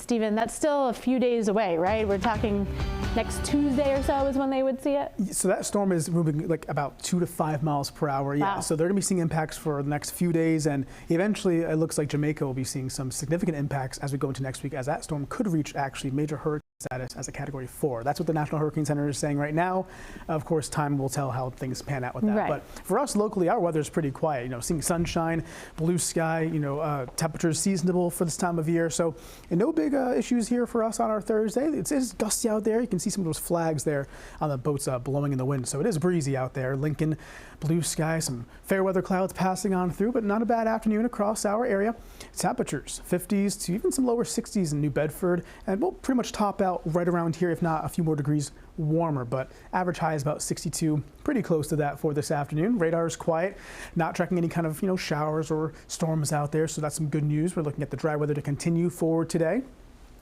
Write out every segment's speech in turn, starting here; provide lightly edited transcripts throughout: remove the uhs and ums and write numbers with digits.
Stephen, that's still a few days away, right? We're talking next Tuesday or so is when they would see it? So that storm is moving like about 2 to 5 miles per hour. Yeah. Wow. So they're going to be seeing impacts for the next few days, and eventually it looks like Jamaica will be seeing some significant impacts as we go into next week, as that storm could reach actually major hurricane status as a Category 4. That's what the National Hurricane Center is saying right now. Of course, time will tell how things pan out with that. Right. But for us locally, our weather is pretty quiet. You know, seeing sunshine, blue sky, temperatures seasonable for this time of year. So no big issues here for us on our Thursday. It is dusty out there. You can see some of those flags there on the boats blowing in the wind. So it is breezy out there. Lincoln, blue sky, some fair weather clouds passing on through, but not a bad afternoon across our area. Temperatures 50s to even some lower 60s in New Bedford, and we'll pretty much top out right around here, if not a few more degrees warmer, but average high is about 62, pretty close to that for this afternoon. Radar is quiet, not tracking any kind of showers or storms out there, so that's some good news. We're looking at the dry weather to continue forward today.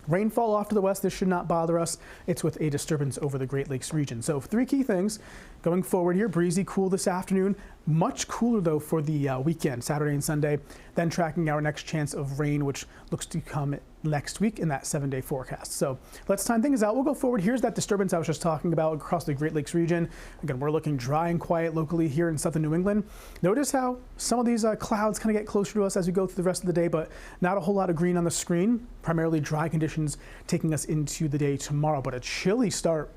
Rainfall off to the west, this should not bother us. It's with a disturbance over the Great Lakes region. So 3 key things going forward here: breezy, cool this afternoon. Much cooler though for the weekend, Saturday and Sunday. Then tracking our next chance of rain, which looks to come next week in that 7-day forecast. So let's time things out. We'll go forward. Here's that disturbance I was just talking about across the Great Lakes region. Again, we're looking dry and quiet locally here in southern New England. Notice how some of these clouds kind of get closer to us as we go through the rest of the day, but not a whole lot of green on the screen. Primarily dry conditions taking us into the day tomorrow, but a chilly start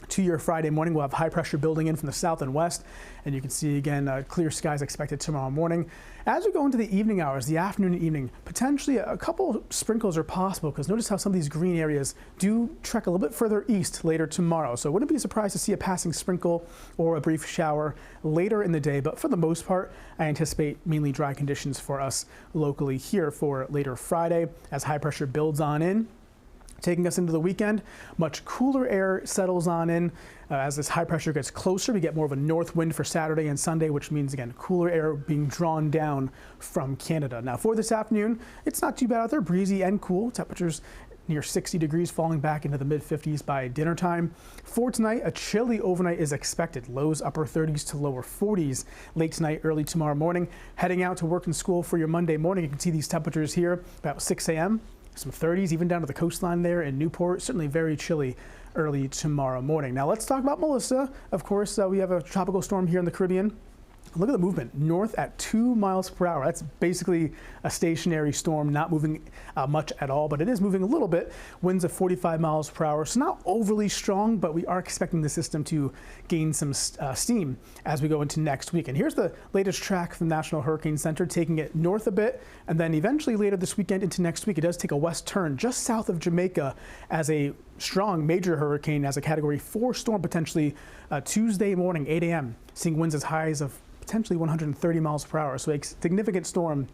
to your Friday morning. We'll have high pressure building in from the south and west, and you can see again clear skies expected tomorrow morning. As we go into the evening hours, the afternoon and evening, potentially a couple sprinkles are possible, because notice how some of these green areas do trek a little bit further east later tomorrow. So wouldn't be surprised to see a passing sprinkle or a brief shower later in the day, but for the most part, I anticipate mainly dry conditions for us locally here for later Friday as high pressure builds on in. Taking us into the weekend, much cooler air settles on in. As this high pressure gets closer, we get more of a north wind for Saturday and Sunday, which means, again, cooler air being drawn down from Canada. Now, for this afternoon, it's not too bad out there, breezy and cool. Temperatures near 60 degrees, falling back into the mid-50s by dinner time. For tonight, a chilly overnight is expected. Lows upper 30s to lower 40s late tonight, early tomorrow morning. Heading out to work and school for your Monday morning, you can see these temperatures here about 6 a.m. Some 30s, even down to the coastline there in Newport. Certainly very chilly early tomorrow morning. Now let's talk about Melissa. Of course, we have a tropical storm here in the Caribbean. Look at the movement, north at 2 miles per hour. That's basically a stationary storm, not moving much at all, but it is moving a little bit. Winds of 45 miles per hour, so not overly strong, but we are expecting the system to gain some steam as we go into next week. And here's the latest track from the National Hurricane Center, taking it north a bit, and then eventually later this weekend into next week, it does take a west turn just south of Jamaica as a strong major hurricane, as a Category 4 storm potentially Tuesday morning, 8 a.m., seeing winds as high as potentially 130 miles per hour. So a significant storm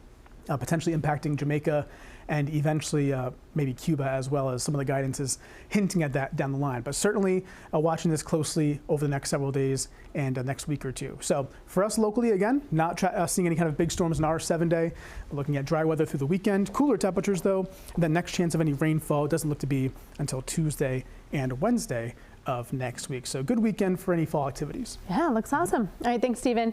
potentially impacting Jamaica and eventually maybe Cuba, as well, as some of the guidance is hinting at that down the line. But certainly watching this closely over the next several days and next week or two. So for us locally, again, not seeing any kind of big storms in our 7-day. We're looking at dry weather through the weekend, cooler temperatures though. And the next chance of any rainfall doesn't look to be until Tuesday and Wednesday of next week. So good weekend for any fall activities. Yeah, looks awesome. All right, thanks, Stephen.